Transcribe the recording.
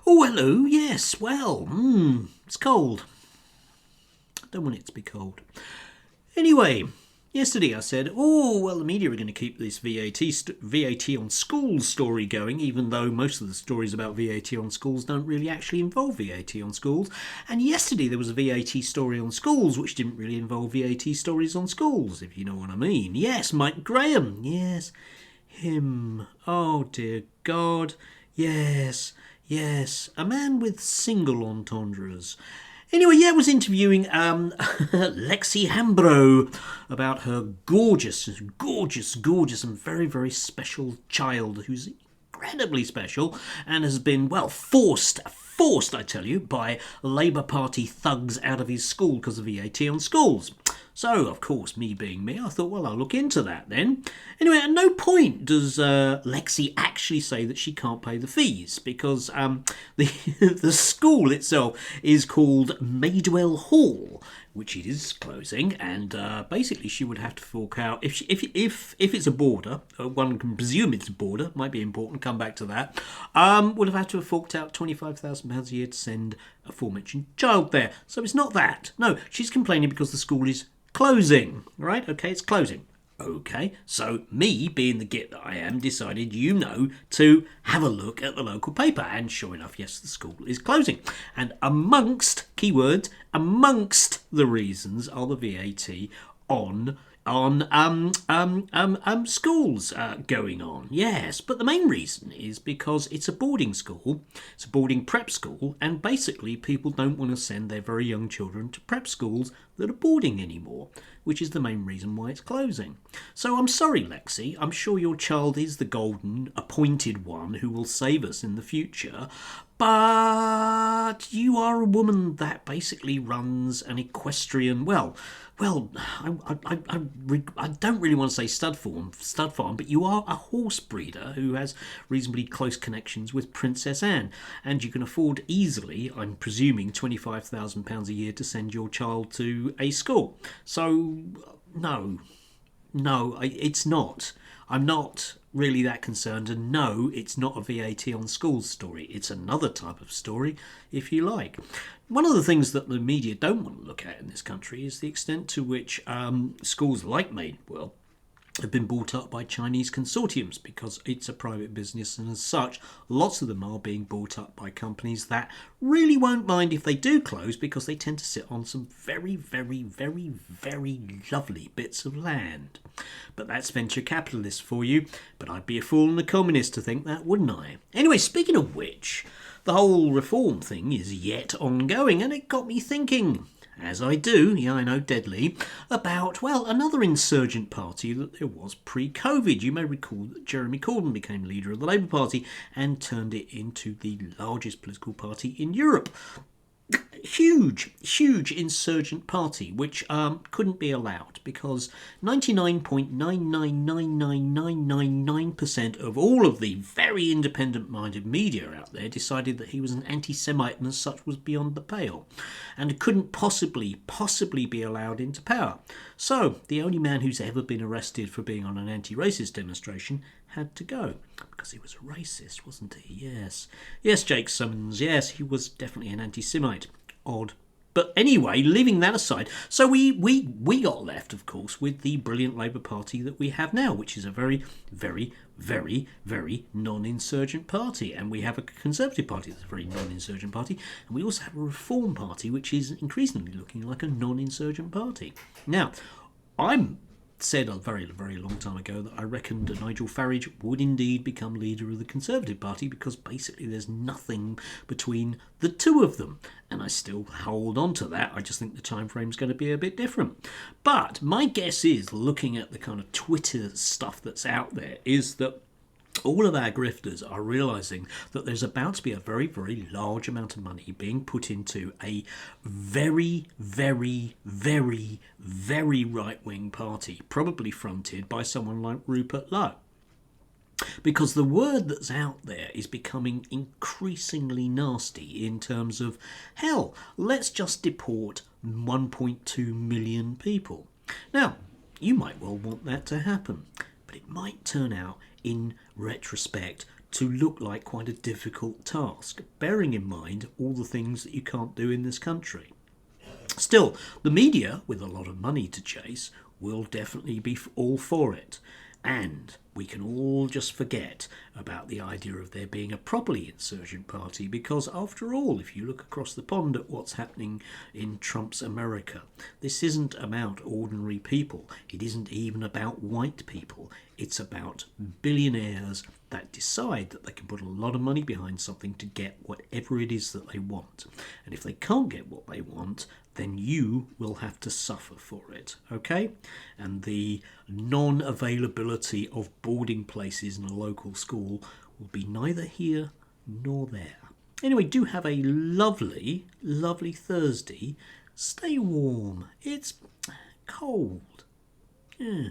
Oh, hello. Yes, well, it's cold. I don't want it to be cold. Anyway, yesterday I said, oh, well, the media are going to keep this VAT on schools story going, even though most of the stories about VAT on schools don't really actually involve VAT on schools. And yesterday there was a VAT story on schools, which didn't really involve VAT stories on schools, if you know what I mean. Yes, Mike Graham. Yes, him. Oh, dear God. Yes, yes. A man with single entendres. Anyway, yeah, I was interviewing Lexi Hambro about her gorgeous, gorgeous, gorgeous, and very, very special child who's incredibly special and has been, well, forced, I tell you, by Labour Party thugs out of his school because of VAT on schools. So, of course, me being me, I thought, well, I'll look into that then. Anyway, at no point does Lexi actually say that she can't pay the fees because the the school itself is called Maidwell Hall, which it is closing, and basically she would have to fork out if it's a boarder. One can presume it's a boarder. Might be important. Come back to that. Would have had to have forked out £25,000 a year to send aforementioned child there. So it's not that. No, she's complaining because the school is closing. Right? Okay, it's closing. Okay, so me, being the git that I am, decided, to have a look at the local paper. And sure enough, yes, the school is closing. And amongst the reasons are the VAT on schools going on. Yes, but the main reason is because it's a boarding school, it's a boarding prep school, and basically people don't want to send their very young children to prep schools that are boarding anymore, which is the main reason why it's closing. So I'm sorry, Lexi, I'm sure your child is the golden appointed one who will save us in the future, but you are a woman that basically runs an equestrian, I don't really want to say stud farm, but you are a horse breeder who has reasonably close connections with Princess Anne, and you can afford easily, I'm presuming, £25,000 a year to send your child to a school. So, no, it's not. I'm not really that concerned, and no, it's not a VAT on schools story. It's another type of story, if you like. One of the things that the media don't want to look at in this country is the extent to which schools like Madewell have been bought up by Chinese consortiums, because it's a private business, and as such lots of them are being bought up by companies that really won't mind if they do close, because they tend to sit on some very, very, very, very lovely bits of land. But that's venture capitalists for you. But I'd be a fool and a communist to think that, wouldn't I? Anyway, speaking of which, the whole reform thing is yet ongoing, and it got me thinking, as I do, yeah, I know, deadly, about, another insurgent party that there was pre-COVID. You may recall that Jeremy Corbyn became leader of the Labour Party and turned it into the largest political party in Europe. Huge insurgent party, which couldn't be allowed because 99.999999% of all of the very independent-minded media out there decided that he was an anti-Semite and as such was beyond the pale and couldn't possibly be allowed into power. So the only man who's ever been arrested for being on an anti-racist demonstration had to go because he was a racist, wasn't he? Yes, Jake Summons. Yes, he was definitely an anti-Semite. Odd. But anyway, leaving that aside, so we got left, of course, with the brilliant Labour Party that we have now, which is a very, very, very, very non-insurgent party. And we have a Conservative Party that's a very non-insurgent party. And we also have a Reform Party, which is increasingly looking like a non-insurgent party. Now, I'm said a very, very long time ago that I reckoned Nigel Farage would indeed become leader of the Conservative Party because basically there's nothing between the two of them. And I still hold on to that. I just think the time frame's going to be a bit different. But my guess is, looking at the kind of Twitter stuff that's out there, is that all of our grifters are realising that there's about to be a very, very large amount of money being put into a very, very, very, very right-wing party, probably fronted by someone like Rupert Lowe. Because the word that's out there is becoming increasingly nasty in terms of, hell, let's just deport 1.2 million people. Now, you might well want that to happen, but it might turn out in retrospect to look like quite a difficult task, bearing in mind all the things that you can't do in this country. Still, the media, with a lot of money to chase, will definitely be all for it. And we can all just forget about the idea of there being a properly insurgent party, because after all, if you look across the pond at what's happening in Trump's America, this isn't about ordinary people. It isn't even about white people. It's about billionaires that decide that they can put a lot of money behind something to get whatever it is that they want. And if they can't get what they want, then you will have to suffer for it, okay? And the non-availability of boarding places in a local school will be neither here nor there. Anyway, do have a lovely, lovely Thursday. Stay warm. It's cold. Yeah.